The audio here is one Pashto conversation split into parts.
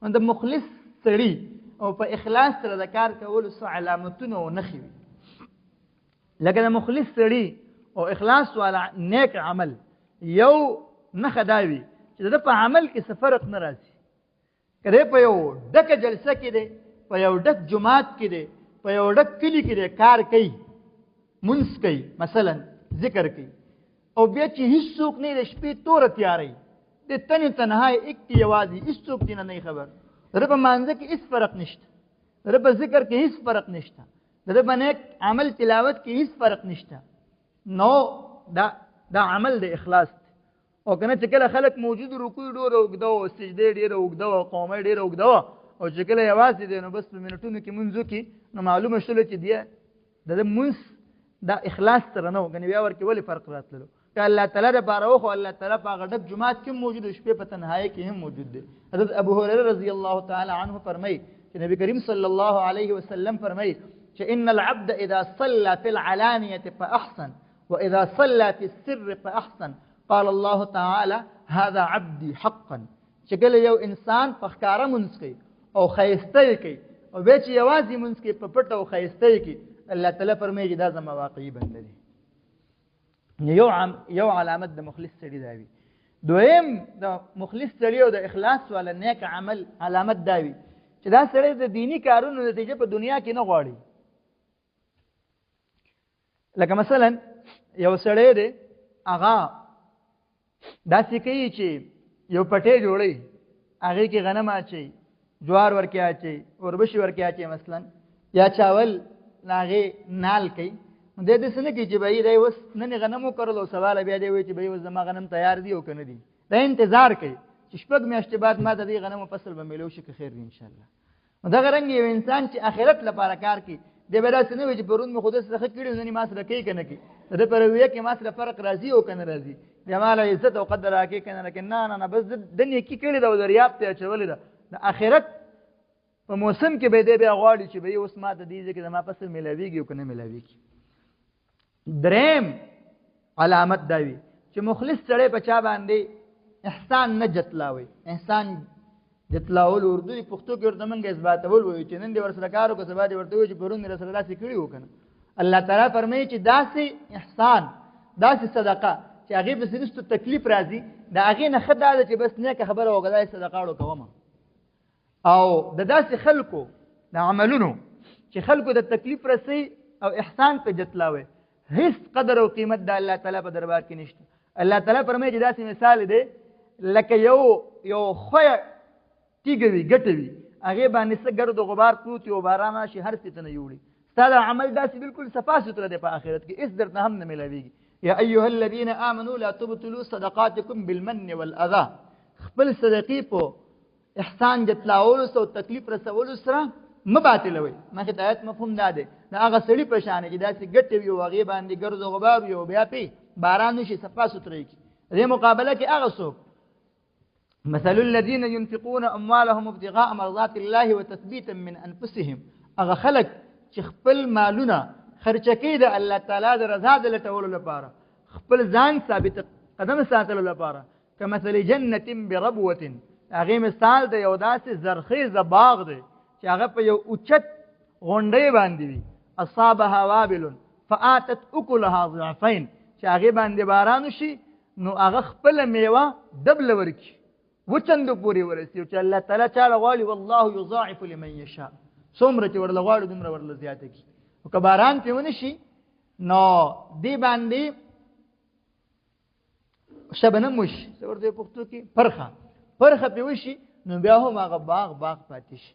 نو د مخلص سړي او په اخلاص سره د کار کولو څه علامتونه او نښې وي. لکه د مخلص سړي او اخلاص والا نیک عمل یو نښه دا وي چې د په عمل کې څه فرق نه راځي. که دی په یو ډکه جلسه کې دی، په یو ډک جماعت کې دی، په یو ډک کلي کې دی، کار کوي، منځ کوي، مثلا ذکر کوي، او بیا چې هېڅوک نه د شپې توره تیاروي، د تنې تنهای ایک کې یوازې هېڅوک دې نه خبر، د ده په مانځه کې هېڅ فرق نشته، د ده په ذکر کې هېڅ فرق نشته، د ده په نیک عمل تلاوت کې هېڅ فرق نشته، نو دا عمل د اخلاص دی. او که نه چې کله خلک موجود رکوع ډېره اوږده وه، سجدې ډېره اوږده وه، قومه ډېره اوږده وه، او چې کله یوازې دی نو بس په منټونو کې مونځ وکړي، نو معلومه شوله چې د ده مونځ دا اخلاص سره نه و. ګنې بیا ورکې ولې فرق راتللو؟ که الله تعالی دپاره وخو الله تعالی په هغه ډک جومات کې هم موجود دی، شپې په تنهایۍ کې هم موجود دی. حضرت ابو هریره رضی الله تعالی عنه فرمایي چې نبي کریم صلی الله علیه وسلم فرمایي چې ان العبد اذا صلى في العلانیة فاحسن واذا صلى في السر فاحسن قال الله تعالی هذا عبدي حقا. چې کله یو انسان په ښکاره مونځ کوي او ښایسته یې کوي، او بیا چې یوازې مونځ کوي په پټه او ښایسته یې کوي، الله تعالی فرمایي چې دا زما واقعي بنده دی. یو علامت د مخلص سړي دا وي. دویم د مخلص سړي او د اخلاص والا نیک عمل علامت دا وي چې دا سړی د دینی کارونو نتیجه په دنیا کې نه غواړي. لکه مثلا یو سړی دی، هغه داسې کوي چې یو پټی جوړوي، هغې کې غنم اچوي، جوار ورکې اچوي، اوربشي ورکې اچوي مثلا، یا چاول هغې نال کوي. نو دی داسې نه کوي چې بهی دی اوس نن یې غنم وکرل او سبا بیا دی وایي چې بهی اوس زما غنم تیار دي او که نه دي. دا انتظار کوي چې شپږ میاشتې بعد ما ته دې غنمو فصل به میلو شي که خیر وي انشاءالله. نو دغه رنګ یو انسان چې آخرت لپاره کار کوي، دی به داسې نه وایي چې پرون مې خو داسې ښه کړي نن یې ما سره کوي که نه کوي، د ده په رویه کې ما سره فرق راځي او که نه راځي، د ما له عزت او قدر راکوي که نه راکوي. نه بس د نیکي کړې ده او دریاب ته یې اچولې ده. د آخرت په موسم کې به دی بیا غواړي چې بهی اوس ما ته دې ځای کې زما فصل میلاویږي او که نه میلاویږي. دریم علامت دا وي چې مخلص سړی په چا باندې احسان نه جتلاوي. احسان جتلاول اردو دی، پښتو کې ورته موږ اثباتول وایو چې نن دې ورسره کار وکړه، سبا دې ورته وایي چې پرون مې راسره داسې کړي وو که نه. الله تعالی فرمایي چې داسې احسان، داسې صدقه چې هغې پسې رستو تکلیف راځي، د هغې نه ښه دا ده چې بس نیکه خبره وکړه داسې صدقه اړو کومه. او د داسې خلکو د عملونو چې خلکو د تکلیف رسوي او احسان په جتلاوي، هیڅ قدر او قیمت د الله تعالی په دربار کې نشته. الله تعالی فرمایي چې داسې مثال دی لکه یو خویه تیږه وي، ګټه وي، هغې باندې څه ګرد و غبار پروت وي او باران راشي هر څه ته نه یوړي. ستا د عمل داسې بالکل صفا سوتره دی په آخرت کې، هېڅ درته هم نه میلاویږي. یا ایها الذین آمنوا لا تبطلوا صدقاتکم بالمن والاذى. خپل صدقې په احسان جتلاولو سره او تکلیف رسولو سره مه باطلوئ. مخکې د آیت مفهوم دا دی، د هغه سړي په شان چې داسې ګټې وي او هغې باندې ګرد و غبار وي او بیا پې باران وشي صفا سوتره یې کړي. د دې مقابله کې هغه څوک مثل الذين ينفقون اموالهم ابتغاء مرضات الله وتثبيتا من انفسهم، هغه خلک چې خپل مالونه خرچه کوي د الله تعالی د رضا د لټولو لپاره، خپل ځان ثابت قدم ساتلو لپاره، کمثل جنة بربوة، هغې مثال د یو داسې زرخیزه باغ دی چې هغه په یو اوچت غونډۍ باندې وي، اصابها وابل فآتت اکلها ضعفین، چې هغې باندې باران وشي نو هغه خپله میوه ډبله ورکړي، وچندو پورې ورسي، چې الله تعالی چاله غواړي والله یضاعف لمن یشاء، څومره چې ورله غواړي دومره ورله زیاته کړي. او که باران پرې ونه شي نو دې باندې شبنم وشي، څه ورته وایي پښتو کې پرخه پرې وشي نو بیا هم هغه باغ پاتې شي.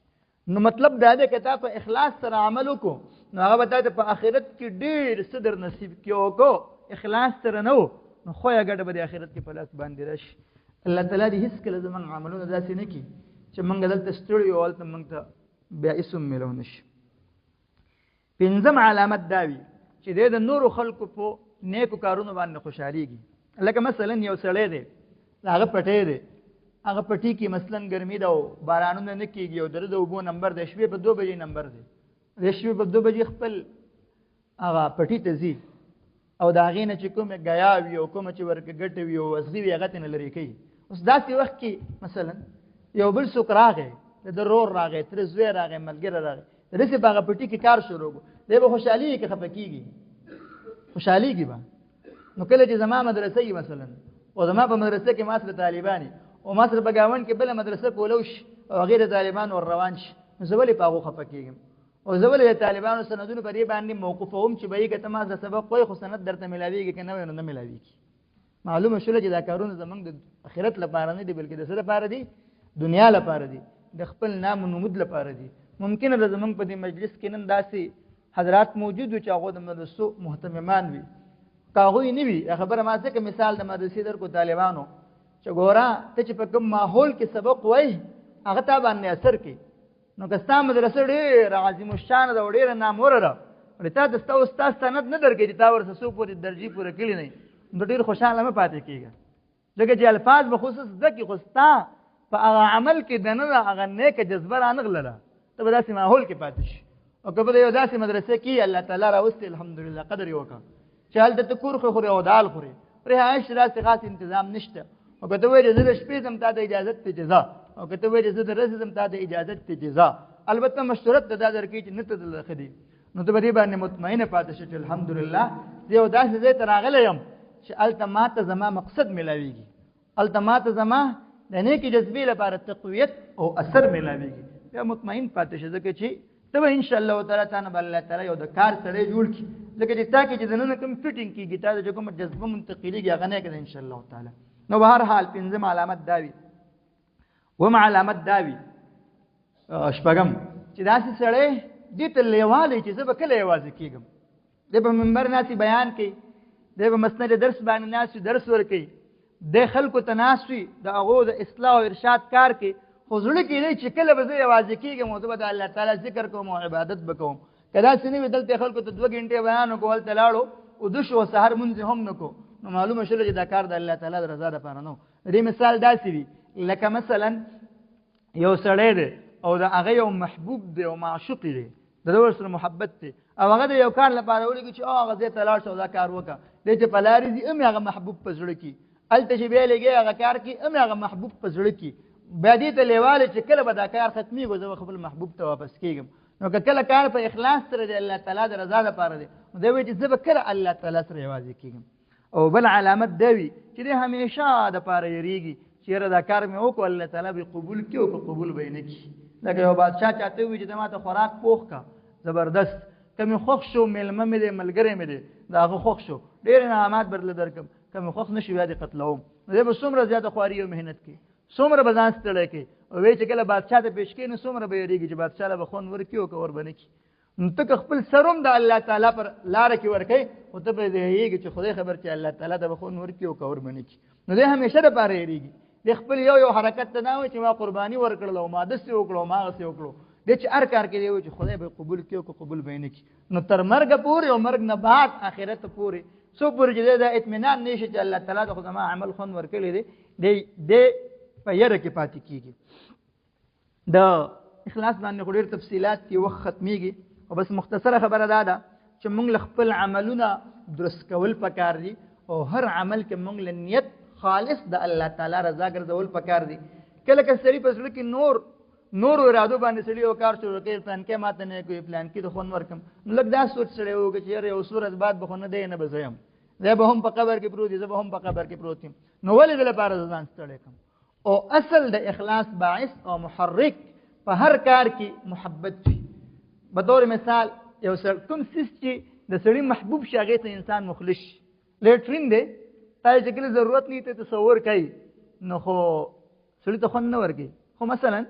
نو مطلب دا دی که تا په اخلاص سره عمل وکړو نو هغه به تا ته په آخرت کې ډېر څه در نصیب کړي، او که اخلاص سره نه و نو خویه ګټه به د آخرت کې په لاس باندې راشي. الله تعالی دې هېڅکله زموږ عملونه داسې نه کړي چې موږ دلته ستړي یو هلته موږ ته بیا اسم میلو نه شي. پنځم علامت دا وي چې دی د نورو خلکو په نیکو کارونو باندې خوشحالېږي. لکه مثلا یو سړی دی، هغه پټی دی، هغه پټي کې مثلا ګرمي ده او بارانونه نه کېږي او د اوبو نمبر د شپې په 2 بجې نمبر دی، د شپې په 2 بجې خپل هغه پټي ته ځي او د هغې نه چې کومه ګیا وي او کومه چې ورکه ګټه وي او وزغي وي هغه ترې نه لرې کوي. اوس داسې وخت کې مثلا یو بل څوک راغی د رور راغی تر زوی راغی ملګری راغی داسې په هغه پټي کې کار شروع کړو دی به خوشحالي کې خفه کېږي خوشحالېږي به نو کله چې زما مدرسه وي مثلا او زما په مدرسه کې ما سره طالبانې او ما سره په ګاونډ کې بله مدرسه کولو شي او هغې د طالبانو ور روان شي نو زه ولې په هغو خفه کېږم او زه ولې د طالبانو سندونو په دې باندې موقوفوم چې به یې که ته ما سره سبق وایې خو سند درته میلاوېږي که نه وایې نو نه میلاوېږي معلومه شوله چې دا کارونه زموږ د آخرت لپاره نه دي بلکې د څه لپاره دي دنیا لپاره دي د خپل نام و نمود لپاره دي ممکنه ده زموږ په دې مجلس کې نن داسې حضرات موجود وي چې هغو د مدرسو محتممان وي که هغوی نه وي خبره ما ځکه مثال د مدرسې درکو طالبانو چې ګوره ته چې په کوم ماحول کې سبق وایي هغه تا باندې اثر کوي نو که ستا مدرسه ډېره عظیم الشانه ده او ډېره ناموره ده ولې تا د ستا استاد سند نه درکوي چې تا ورسه څو پورې درجې پوره کړي نه نو ډېر خوشحاله مه پاتې کېږه ځکه چې الفاظ به خصوص زده کړي خو ستا په هغه عمل کې دننه هغه نیکه جذبه رانغلله ته به داسې ماحول کې پاتې شي او که به د یو داسې مدرسه کې الله تعالی راوستې الحمدلله قدر یې وکړه چې هلته ته کور خورې او دال خورې رهایش داسې خاص انتظام نشته او که ته وایې چې زه د شپې ځم تا د اجازت ته جزا او که ته وایې چې زه د ورځې ځم تا د اجازت ته جزا البته مشورت ته دا درکوي چې نه ته دلته ښه دي نو ته به دې باندې مطمئنه پاتې شې چې الحمدلله زه یو داسې ځای ته راغلی یم چې هلته ماته زما مقصد میلاویږي هلته ماته زما د نیکې جذبې لپاره تقویت او اثر میلاویږي بیا مطمئن پاتې شې ځکه چې ته به انشاءالله تعالی تا نه به الله تعالی یو د کار سړی جوړ کړي ځکه چې تا کې چې دننه کوم فټینګ کېږي تا د چې کومه جذبه منتقلېږي هغه نه کړه انشاءالله تعالی نو به هر حال پنځم علامت دا وي اووم علامت دا وي شپږم چې داسې سړی دې ته لیوالی چې زه به کله یوازې کېږم دی به منبر ناسي بیان کوي دی به مسند درس باندې ناست وي درس ورکوي دی خلکو ته ناست وي د هغو د اصلاح او ارشاد کار کوي خو زړه کې دی چې کله به زه یوازې کېږم او زه به د الله تعالی ذکر کوم او عبادت به کوم که داسې نه وي دلته خلکو ته 2 ګنټې بیان وکړو هلته لاړو ودش او سهار مونځ هم نه کو نو معلومه شوله چې دا کار د الله تعالی د رضا دپاره نه و د دې مثال داسې وي لکه مثلا یو سړی دی او د هغه یو محبوب دی او معشوق دی د ده ورسره محبت دی او هغه د یو کار لپاره ولګي چې هغه ځای ته لاړ شه او دا کار وکړه دی چې په لارې ځي هم هغه محبوب په زړه کي هلته چې بیا لګي هغه کار کي هم هغه محبوب په زړه کي بیا دې ته لیوالی چې کله به دا کار ختمېږي زه به خپل محبوب ته واپس کېږم نو که کله کار په اخلاص سره دی الله تعالی د رضا دپاره دی نو دی وایي چې زه به کله الله تعالی سره یوازې کېږم او بل علامت دا وي چې دی همیشه دپاره یېرېږي چې یاره دا کار مې وکړو الله تعالی به قبول کړي او که قبول به یې نه کړي لکه یو بادشاه چاته وي چې ته ما ته خوراک پوخ کا زبردست که مې خوښ شو میلمه مې دی ملګری مې دی د هغه خوښ شو ډېر انعامات به درله درکړم که مې خوښ نه شي بیا دې قتلوم نو دی به څومره زیاته خواري او محنت کوي څومره به ځان ستړی کوي او وایي چې کله بادشاه ته پیش کوي نو څومره به یېرېږي چې بادشاه له به خوند ورکړي او که ور به نه کړي نو ته که خپل سر هم د الله تعالی پر لاره کې ورکوي خو ته به یېږي چې خدای خبر چې الله تعالی ته به خوند ورکړي او که ور به نه کړي نو دی همیشه دپاره یېرېږي دی خپل یو حرکت ته نه وایي چې ما قرباني ورکړله او ما داسې وکړو او ما هغسې وکړو دی چې هر کار کې دی وایي چې خدای به قبول کړي او که قبول به یې نه کړي نو تر مرګه پورې او مرګ نه بعد آخرت پورې څو پورې چې دی دا اطمینان نه شي چې الله تعالی ته خو زما عمل خوند ورکړی دی په یره کې پاتې کېږي د اخلاص باندې خو ډېر تفصیلات کې وخت ختمېږي او بس مختصره خبره دا ده چې موږ له خپل عملونه درست کول پکار دي او هر عمل کې موږ له نیت خالص د الله تعالی رضا ګرځول پکار دي کله که سړي په زړه کې نور ارادو باندې سړي یو کار شروع کوي پلان کې ماته نه کوي پلان کې د خوند ورکم نو لږ دا سوچ سړی وکړي چې یاره یو څو ورځ بعد به خو نه دی نه به زه یم دی به هم په قبر کې پروت دی زه به هم په قبر کې پروت یم نو ولې د لپاره زه ځان ستړی کړم او اصل د اخلاص باعث او محرک په هر کار کې محبت وي بطور مثال یو کوم څیز چې د سړي محبوب شي هغې ته انسان مخلص شي لیټرین دی تا چې کله ضرورت نه ته تصور کوي نو خو سړي ته خوند نه ورکوي خو مثلا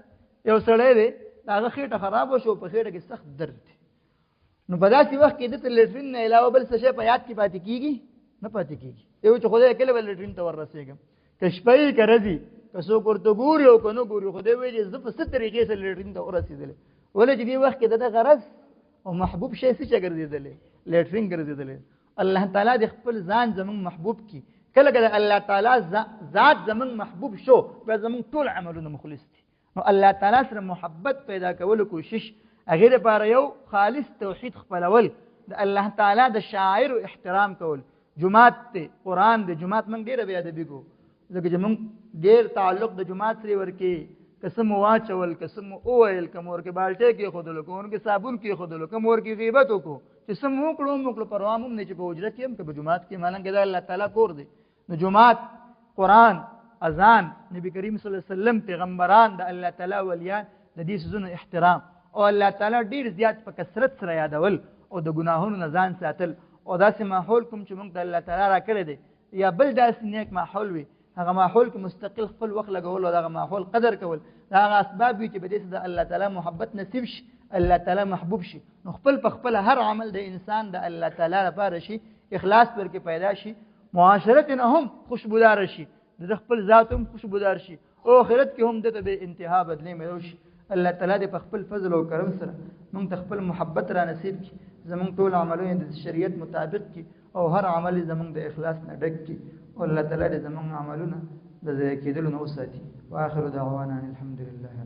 یو سړی دی د هغه خېټه خراب وشو په خېټه کې سخت درد دی نو په داسې وخت کې دته لیټرین نه علاوه بل څه شی په یاد کې پاتې کېږي نه پاتې کېږي یو چې خدای کله به لیټرین ته وررسېږم که شپه یې که ورځي که څوک ورته ګوري او که نه ګوري خدای وایي چې زه په څه طریقې سره لیټرین ته ورسېدلی ولې چې دې وخت کې د ده غرض او محبوب شی څه شی ګرځېدلی لیټرین ګرځېدلی الله تعالی د خپل ځان زموږ محبوب کړي کله که د الله تعالی ذات زموږ محبوب شو بیا زموږ ټول عملونه مخلص دي نو الله تعالی سره محبت پیدا کولو کوشش هغې دپاره یو خالص توحید خپلول د الله تعالی د شاعرو احترام کول جماعت دی قرآن دی جماعت موږ ډېره بې ادبي کوو ځکه چې موږ ډېر تعلق د جماعت سره ورکوي قسم واچول قسم اویل کمور کې بالټه کې خودلو کون کې صابون کې خودلو کمور کې غیبت وکړو چې سم وکړو پروا هم نه چې په وجره کې هم په جمعات کې مالنګ دا الله تعالی کور دی نو جمعات قران اذان نبی کریم صلی الله علیه وسلم پیغمبران د الله تعالی ولیان د دې سيزونو احترام او الله تعالی ډیر زیات په کثرت سره یادول او د ګناهونو نه ځان ساتل او داسې ماحول کوم چې موږ د الله تعالی را کړی دی یا بل داسې نیک ماحول وي هغه ماحول کې مستقل خپل وخت لګول او هغه ماحول قدر کول دا هغه اسباب وي چې به دې د الله تعالی محبت نصیب شي الله تعالی محبوب شي نو خپل په خپل هر عمل د انسان د الله تعالی لپاره شي اخلاص ورکې پیدا شي معاشرت نه هم خوشبودار شي د خپل ذات هم خوشبودار شي او آخرت کې هم دته به انتها بدلې مې شي الله تعالی دې په خپل فضل او کرم سره موږ ته خپل محبت را نصیب کړي زموږ ټول عملونه د شریعت مطابق کړي او هر عمل زموږ د اخلاص نه ډک کړي او الله تعالی دې زموږ عملونه د ځای کېدلو نه وساتي واخر دعوانا الحمد لله